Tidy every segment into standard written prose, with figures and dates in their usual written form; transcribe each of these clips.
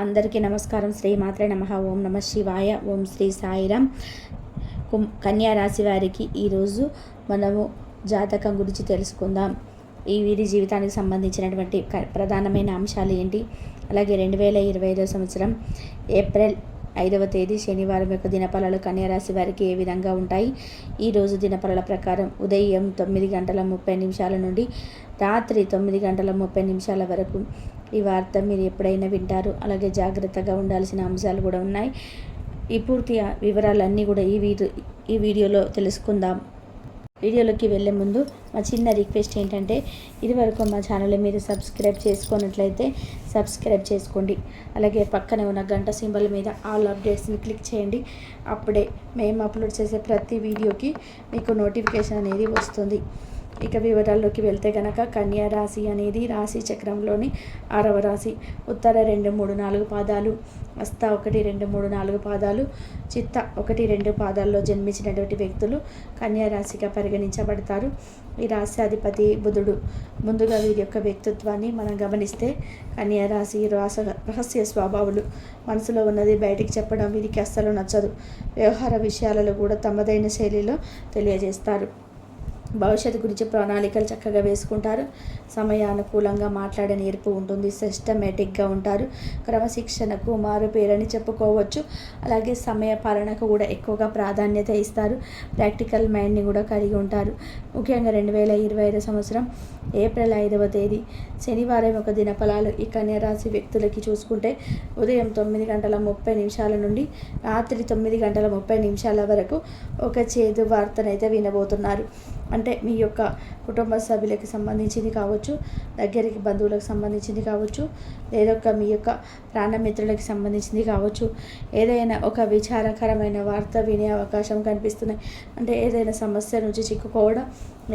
అందరికీ నమస్కారం. శ్రీ మాత్రే నమః. ఓం నమ శివాయ. ఓం శ్రీ సాయిరాం. కన్యా రాశి వారికి ఈరోజు మనము జాతకం గురించి తెలుసుకుందాం. వీరి జీవితానికి సంబంధించినటువంటి ప్రధానమైన అంశాలు ఏంటి, అలాగే 2025 సంవత్సరం ఏప్రిల్ 5వ తేదీ శనివారం యొక్క దినఫలాలు కన్యారాశి వారికి ఏ విధంగా ఉంటాయి. ఈరోజు దినఫలాల ప్రకారం ఉదయం 9:30 నుండి రాత్రి 9:30 వరకు ఈ వార్త మీరు ఎప్పుడైనా వింటారు. అలాగే జాగ్రత్తగా ఉండాల్సిన అంశాలు కూడా ఉన్నాయి. ఈ పూర్తి వివరాలన్నీ కూడా ఈ వీడియోలో తెలుసుకుందాం. వీడియోలోకి వెళ్ళే ముందు మా చిన్న రిక్వెస్ట్ ఏంటంటే, ఇదివరకు మా ఛానల్ని మీరు సబ్స్క్రైబ్ చేసుకున్నట్లయితే సబ్స్క్రైబ్ చేసుకోండి. అలాగే పక్కనే ఉన్న గంట సింబల్ మీద ఆల్ అప్డేట్స్ని క్లిక్ చేయండి. అప్పుడే మేము అప్లోడ్ చేసే ప్రతి వీడియోకి మీకు నోటిఫికేషన్ అనేది వస్తుంది. ఇక వివరాల్లోకి వెళ్తే కనుక, కన్యా రాశి అనేది రాశి చక్రంలోని 6వ రాశి. ఉత్తర 2, 3, 4 పాదాలు, హస్త 1, 2, 3, 4 పాదాలు, చిత్త 1, 2 పాదాల్లో జన్మించినటువంటి వ్యక్తులు కన్యా రాశిగా పరిగణించబడతారు. ఈ రాశి అధిపతి బుధుడు. ముందుగా వీరి యొక్క వ్యక్తిత్వాన్ని మనం గమనిస్తే, కన్యా రాశి రహస్య స్వభావాలు. మనసులో ఉన్నది బయటికి చెప్పడం వీరికి అస్సలు నచ్చదు. వ్యవహార విషయాలలో కూడా తమదైన శైలిలో తెలియజేస్తారు. భవిష్యత్తు గురించి ప్రణాళికలు చక్కగా వేసుకుంటారు. సమయానుకూలంగా మాట్లాడే నేర్పు ఉంటుంది. సిస్టమేటిక్గా ఉంటారు. క్రమశిక్షణకు మారుపేరని చెప్పుకోవచ్చు. అలాగే సమయ పాలనకు కూడా ఎక్కువగా ప్రాధాన్యత ఇస్తారు. ప్రాక్టికల్ మైండ్ని కూడా కలిగి ఉంటారు. ముఖ్యంగా 2025 సంవత్సరం ఏప్రిల్ 5వ తేదీ శనివారం ఒక దినఫలాలు ఈ కన్యా రాశి వ్యక్తులకి చూసుకుంటే, ఉదయం 9:30 నుండి రాత్రి 9:30 వరకు ఒక చేదు వార్తనైతే వినబోతున్నారు. అంటే మీ యొక్క కుటుంబ సభ్యులకి సంబంధించింది కావచ్చు, దగ్గరికి బంధువులకు సంబంధించింది కావచ్చు, లేదా మీ యొక్క ప్రాణమిత్రులకి సంబంధించింది కావచ్చు. ఏదైనా ఒక విచారకరమైన వార్త వినే అవకాశం కనిపిస్తున్నాయి. అంటే ఏదైనా సమస్య నుంచి చిక్కుకోవడం,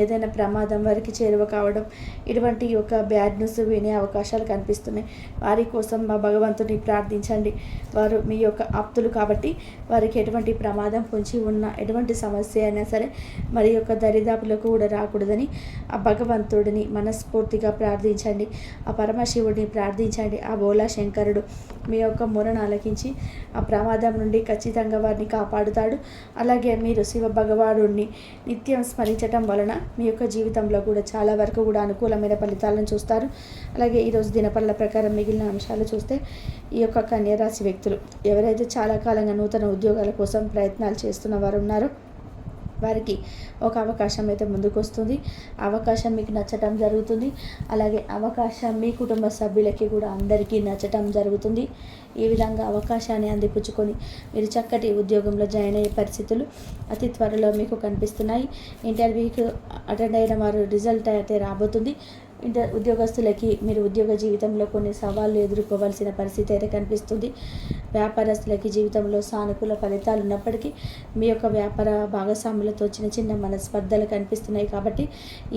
ఏదైనా ప్రమాదం వరకు చేరువ కావడం, ఇటువంటి యొక్క బ్యాడ్ న్యూస్ వినే అవకాశాలు కనిపిస్తున్నాయి. వారి కోసం మా భగవంతుని ప్రార్థించండి. వారు మీ యొక్క ఆప్తులు కాబట్టి వారికి ఎటువంటి ప్రమాదం పొంచి ఉన్న ఎటువంటి సమస్య అయినా సరే మరి యొక్క దరిదాపులకు కూడా రాకూడదని ఆ భగవంతుడిని మనస్ఫూర్తిగా ప్రార్థించండి. ఆ పరమశివుడిని ప్రార్థించండి. ఆ బోలా శంకరుడు మీ యొక్క మొరను ఆలకించి ఆ ప్రమాదం నుండి ఖచ్చితంగా వారిని కాపాడుతాడు. అలాగే మీరు శివ భగవానుడిని నిత్యం స్మరించటం వలన మీ యొక్క జీవితంలో కూడా చాలా వరకు కూడా అనుకూలమైన ఫలితాలను చూస్తారు. అలాగే ఈరోజు దినఫలాల ప్రకారం మిగిలిన అంశాలు చూస్తే, ఈ యొక్క కన్యా రాశి వ్యక్తులు ఎవరైతే చాలా కాలంగా నూతన ఉద్యోగాల కోసం ప్రయత్నాలు చేస్తున్న వారు ఉన్నారో వారికి ఒక అవకాశం అయితే ముందుకు వస్తుంది. అవకాశం మీకు నచ్చటం జరుగుతుంది. అలాగే అవకాశం మీ కుటుంబ సభ్యులకి కూడా అందరికీ నచ్చటం జరుగుతుంది. ఈ విధంగా అవకాశాన్ని అందిపుచ్చుకొని మీరు చక్కటి ఉద్యోగంలో జాయిన్ అయ్యే పరిస్థితులు అతి త్వరలో మీకు కనిపిస్తున్నాయి. ఇంటర్వ్యూకి అటెండ్ అయిన వారు రిజల్ట్ అయితే రాబోతుంది. ఉద్యోగస్తులకి మీరు ఉద్యోగ జీవితంలో కొన్ని సవాళ్ళు ఎదుర్కోవాల్సిన పరిస్థితి అయితే కనిపిస్తుంది. వ్యాపారస్తులకి జీవితంలో సానుకూల ఫలితాలు ఉన్నప్పటికీ మీ యొక్క వ్యాపార భాగస్వాములతో చిన్న చిన్న మనస్పర్ధలు కనిపిస్తున్నాయి. కాబట్టి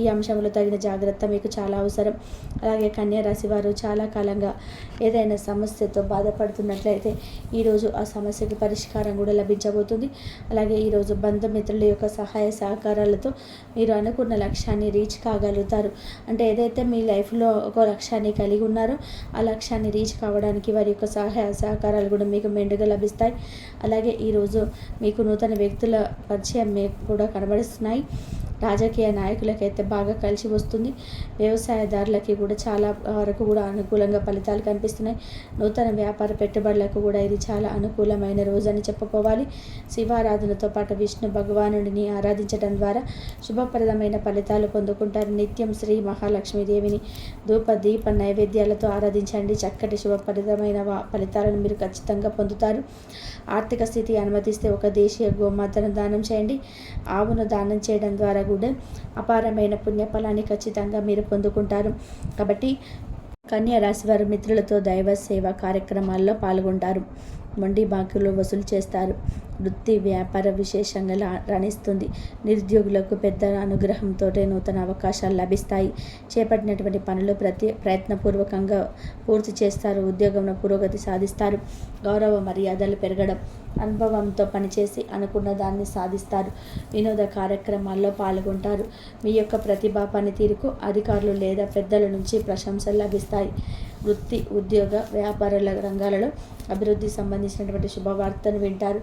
ఈ అంశంలో తగిన జాగ్రత్త మీకు చాలా అవసరం. అలాగే కన్యా రాశి వారు చాలా కాలంగా ఏదైనా సమస్యతో బాధపడుతున్నట్లయితే ఈరోజు ఆ సమస్యకి పరిష్కారం కూడా లభించబోతుంది. అలాగే ఈరోజు బంధుమిత్రుల యొక్క సహాయ సహకారాలతో మీరు అనుకున్న లక్ష్యాన్ని రీచ్ కాగలుగుతారు. అంటే ఏదైతే మీ లైఫ్లో ఒక లక్ష్యాన్ని కలిగి ఉన్నారో ఆ లక్ష్యాన్ని రీచ్ కావడానికి వారి యొక్క సహాయ సహకారాలు కూడా మీకు మెండుగా లభిస్తాయి. అలాగే ఈరోజు మీకు నూతన వ్యక్తుల పరిచయం మీకు కూడా కనబడుతున్నాయి. రాజకీయ నాయకులకైతే బాగా కలిసి వస్తుంది. వ్యవసాయదారులకి కూడా చాలా వరకు కూడా అనుకూలంగా ఫలితాలు కనిపిస్తున్నాయి. నూతన వ్యాపార పెట్టుబడులకు కూడా ఇది చాలా అనుకూలమైన రోజు అని చెప్పుకోవాలి. శివారాధనతో పాటు విష్ణు భగవానుడిని ఆరాధించడం ద్వారా శుభప్రదమైన ఫలితాలు పొందుకుంటారు. నిత్యం శ్రీ మహాలక్ష్మీదేవిని ధూప దీప నైవేద్యాలతో ఆరాధించండి. చక్కటి శుభప్రదమైన ఫలితాలను మీరు ఖచ్చితంగా పొందుతారు. ఆర్థిక స్థితి అనుమతిస్తే ఒక దేశీయ గోమాతను దానం చేయండి. ఆవును దానం చేయడం ద్వారా కూడా అపారమైన పుణ్యఫలాన్ని ఖచ్చితంగా మీరు పొందుకుంటారు. కాబట్టి కన్యా రాశి వారు మిత్రులతో దైవ సేవ కార్యక్రమాల్లో పాల్గొంటారు. మొండి బాకీలు వసూలు చేస్తారు. వృత్తి వ్యాపార విశేషంగా రాణిస్తుంది. నిరుద్యోగులకు పెద్ద అనుగ్రహంతో నూతన అవకాశాలు లభిస్తాయి. చేపట్టినటువంటి పనులు ప్రయత్నపూర్వకంగా పూర్తి చేస్తారు. ఉద్యోగంలో పురోగతి సాధిస్తారు. గౌరవ మర్యాదలు పెరగడం, అనుభవంతో పనిచేసి అనుకున్న దాన్ని సాధిస్తారు. వినోద కార్యక్రమాల్లో పాల్గొంటారు. మీ యొక్క ప్రతిభా పనితీరుకు అధికారులు లేదా పెద్దల నుంచి ప్రశంసలు లభిస్తాయి. వృత్తి, ఉద్యోగ, వ్యాపారాల రంగాలలో అభివృద్ధికి సంబంధించినటువంటి శుభవార్తను వింటారు.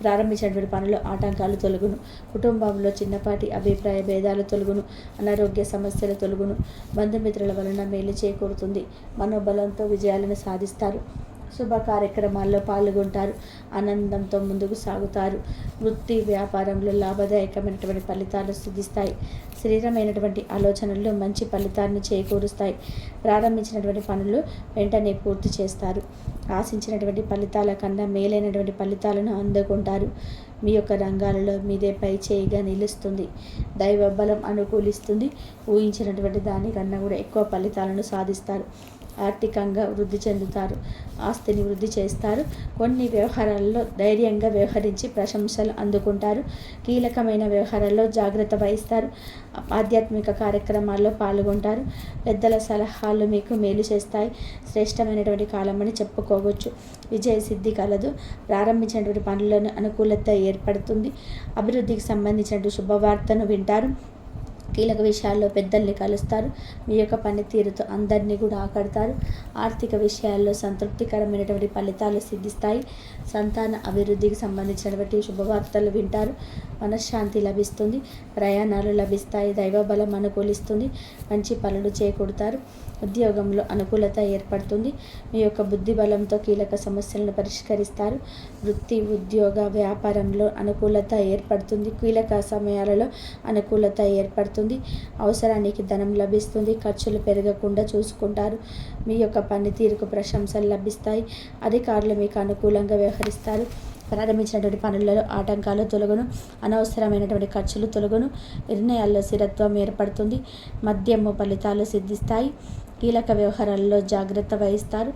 ప్రారంభించినటువంటి పనులు ఆటంకాలు తొలగును. కుటుంబంలో చిన్నపాటి అభిప్రాయ భేదాలు తొలగును. అనారోగ్య సమస్యలు తొలగును. బంధుమిత్రుల వలన మేలు చేకూరుతుంది. మనోబలంతో విజయాలను సాధిస్తారు. శుభ కార్యక్రమాల్లో పాల్గొంటారు. ఆనందంతో ముందుకు సాగుతారు. వృత్తి, వ్యాపారంలో లాభదాయకమైనటువంటి ఫలితాలు సిద్ధిస్తాయి. స్థిరమైనటువంటి ఆలోచనలు మంచి ఫలితాన్ని చేకూరుస్తాయి. ప్రారంభించినటువంటి పనులు వెంటనే పూర్తి చేస్తారు. ఆశించినటువంటి ఫలితాల కన్నా మేలైనటువంటి ఫలితాలను అందుకుంటారు. మీ యొక్క రంగాలలో మీదే పై చేయిగా నిలుస్తుంది. దైవ బలం అనుకూలిస్తుంది. ఊహించినటువంటి దానికన్నా కూడా ఎక్కువ ఫలితాలను సాధిస్తారు. ఆర్థికంగా వృద్ధి చెందుతారు. ఆస్తిని వృద్ధి చేస్తారు. కొన్ని వ్యవహారాల్లో ధైర్యంగా వ్యవహరించి ప్రశంసలు అందుకుంటారు. కీలకమైన వ్యవహారాల్లో జాగ్రత్త వహిస్తారు. ఆధ్యాత్మిక కార్యక్రమాల్లో పాల్గొంటారు. పెద్దల సలహాలు మీకు మేలు చేస్తాయి. శ్రేష్టమైనటువంటి కాలమని చెప్పుకోవచ్చు. విజయ సిద్ధి కలదు. ప్రారంభించినటువంటి పనులను అనుకూలత ఏర్పడుతుంది. అభివృద్ధికి సంబంధించినటువంటి శుభవార్తను వింటారు. కీలక విషయాల్లో పెద్దల్ని కలుస్తారు. మీ యొక్క పనితీరుతో అందరినీ కూడా ఆకడతారు. ఆర్థిక విషయాల్లో సంతృప్తికరమైనటువంటి ఫలితాలు సిద్ధిస్తాయి. సంతాన అభివృద్ధికి సంబంధించినటువంటి శుభవార్తలు వింటారు. మనశ్శాంతి లభిస్తుంది. ప్రయాణాలు లభిస్తాయి. దైవబలం అనుకూలిస్తుంది. మంచి పనులు చేకూరుతారు. ఉద్యోగంలో అనుకూలత ఏర్పడుతుంది. మీ యొక్క బుద్ధి బలంతో కీలక సమస్యలను పరిష్కరిస్తారు. వృత్తి, ఉద్యోగ, వ్యాపారంలో అనుకూలత ఏర్పడుతుంది. కీలక సమయాలలో అనుకూలత ఏర్పడుతుంది. అవసరానికి ధనం లభిస్తుంది. ఖర్చులు పెరగకుండా చూసుకుంటారు. మీ యొక్క పనితీరుకు ప్రశంసలు లభిస్తాయి. అధికారులు మీకు అనుకూలంగా వ్యవహరిస్తారు. ప్రారంభించినటువంటి పనులలో ఆటంకాలు తొలగును. అనవసరమైనటువంటి ఖర్చులు తొలగును. నిర్ణయాల్లో స్థిరత్వం ఏర్పడుతుంది. మధ్యమ ఫలితాలు సిద్ధిస్తాయి. కీలక వ్యవహారాల్లో జాగ్రత్త వహిస్తారు.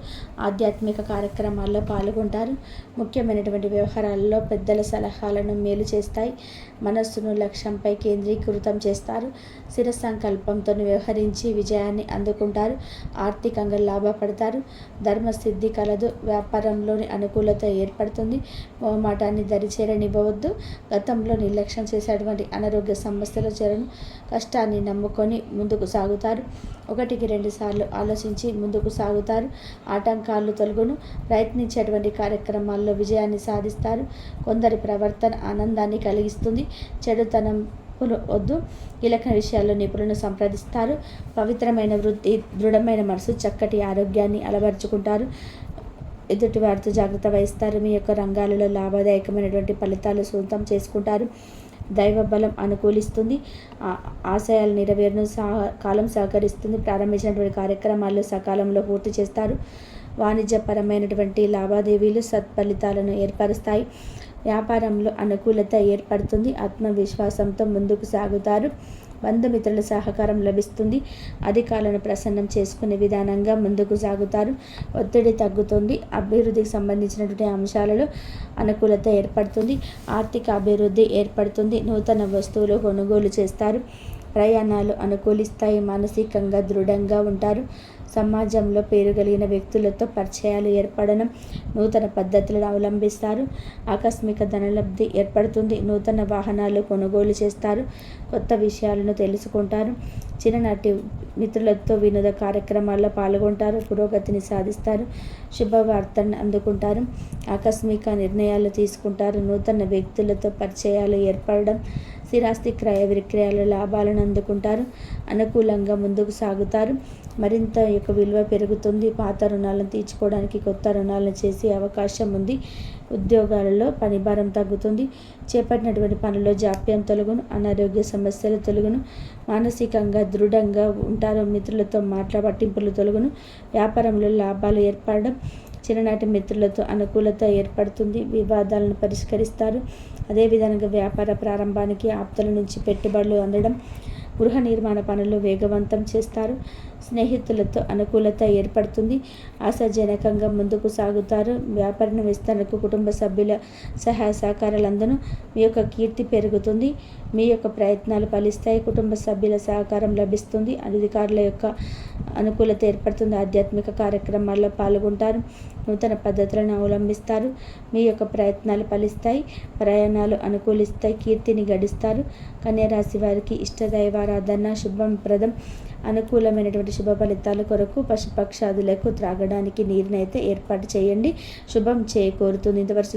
ఆధ్యాత్మిక కార్యక్రమాల్లో పాల్గొంటారు. ముఖ్యమైనటువంటి వ్యవహారాల్లో పెద్దల సలహాలను మేలు చేస్తాయి. మనస్సును లక్ష్యంపై కేంద్రీకృతం చేస్తారు. స్థిర సంకల్పంతో వ్యవహరించి విజయాన్ని అందుకుంటారు. ఆర్థికంగా లాభపడతారు. ధర్మసిద్ధి కలదు. వ్యాపారంలోని అనుకూలత ఏర్పడుతుంది. మొహమాటాన్ని దరిచేరనివ్వవద్దు. గతంలో నిర్లక్ష్యం చేసేటువంటి అనారోగ్య సమస్యల చేరను. కష్టాన్ని నమ్ముకొని ముందుకు సాగుతారు. 1-2 సార్లు ఆలోచించి ముందుకు సాగుతారు. ఆటంకాలు తొలగును. ప్రయత్నించేటువంటి కార్యక్రమాల్లో విజయాన్ని సాధిస్తారు. కొందరి ప్రవర్తన ఆనందాన్ని కలిగిస్తుంది. చెడుతనం వద్దు. కీలక విషయాల్లో నిపుణులను సంప్రదిస్తారు. పవిత్రమైన వృత్తి, దృఢమైన మనసు, చక్కటి ఆరోగ్యాన్ని అలవర్చుకుంటారు. ఎదుటి వారితో జాగ్రత్త వహిస్తారు. మీ యొక్క రంగాలలో లాభదాయకమైనటువంటి ఫలితాలు సొంతం చేసుకుంటారు. దైవ బలం అనుకూలిస్తుంది. ఆశయాలు నెరవేరును. కాలం సహకరిస్తుంది. ప్రారంభించినటువంటి కార్యక్రమాలు సకాలంలో పూర్తి చేస్తారు. వాణిజ్యపరమైనటువంటి లావాదేవీలు సత్ఫలితాలను ఏర్పరుస్తాయి. వ్యాపారంలో అనుకూలత ఏర్పడుతుంది. ఆత్మవిశ్వాసంతో ముందుకు సాగుతారు. బంధుమిత్రుల సహకారం లభిస్తుంది. అధికారులను ప్రసన్నం చేసుకునే విధానంగా ముందుకు సాగుతారు. ఒత్తిడి తగ్గుతుంది. అభివృద్ధికి సంబంధించినటువంటి అంశాలలో అనుకూలత ఏర్పడుతుంది. ఆర్థిక అభివృద్ధి ఏర్పడుతుంది. నూతన వస్తువులు కొనుగోలు చేస్తారు. ప్రయాణాలు అనుకూలిస్తాయి. మానసికంగా దృఢంగా ఉంటారు. సమాజంలో పేరు కలిగిన వ్యక్తులతో పరిచయాలు ఏర్పడడం. నూతన పద్ధతులను అవలంబిస్తారు. ఆకస్మిక ధనలబ్ధి ఏర్పడుతుంది. నూతన వాహనాలు కొనుగోలు చేస్తారు. కొత్త విషయాలను తెలుసుకుంటారు. చిన్ననాటి మిత్రులతో వినోద కార్యక్రమాల్లో పాల్గొంటారు. పురోగతిని సాధిస్తారు. శుభవార్తను అందుకుంటారు. ఆకస్మిక నిర్ణయాలు తీసుకుంటారు. నూతన వ్యక్తులతో పరిచయాలు ఏర్పడడం. స్థిరాస్తి క్రయ విక్రయాల లాభాలను అందుకుంటారు. అనుకూలంగా ముందుకు సాగుతారు. మరింత యొక్క విలువ పెరుగుతుంది. పాత రుణాలను తీర్చుకోవడానికి కొత్త రుణాలను చేసే అవకాశం ఉంది. ఉద్యోగాలలో పనిభారం తగ్గుతుంది. చేపట్టినటువంటి పనుల్లో జాప్యం తొలగును. అనారోగ్య సమస్యలు తొలగును. మానసికంగా దృఢంగా ఉంటారు. మిత్రులతో పట్టింపులు తొలగును. వ్యాపారంలో లాభాలు ఏర్పడడం. చిన్ననాటి మిత్రులతో అనుకూలత ఏర్పడుతుంది. వివాదాలను పరిష్కరిస్తారు. అదేవిధంగా వ్యాపార ప్రారంభానికి ఆప్తుల నుంచి పెట్టుబడులు అందడం. గృహ నిర్మాణ పనులు వేగవంతం చేస్తారు. స్నేహితులతో అనుకూలత ఏర్పడుతుంది. ఆశాజనకంగా ముందుకు సాగుతారు. వ్యాపార విస్తరణకు కుటుంబ సభ్యుల సహాయ సహకారాలందును. మీ యొక్క కీర్తి పెరుగుతుంది. మీ యొక్క ప్రయత్నాలు ఫలిస్తాయి. కుటుంబ సభ్యుల సహకారం లభిస్తుంది. అధికారుల యొక్క అనుకూలత ఏర్పడుతుంది. ఆధ్యాత్మిక కార్యక్రమాల్లో పాల్గొంటారు. నూతన పద్ధతులను అవలంబిస్తారు. మీ యొక్క ప్రయత్నాలు ఫలిస్తాయి. ప్రయాణాలు అనుకూలిస్తాయి. కీర్తిని గడిస్తారు. కన్యా రాశి వారికి ఇష్టదైవారాధన శుభప్రదం. అనుకూలమైనటువంటి శుభ ఫలితాల కొరకు పశుపక్షాదులకు త్రాగడానికి నీరునైతే ఏర్పాటు చేయండి. శుభం చేకూరుతుంది. ఇంతవరకు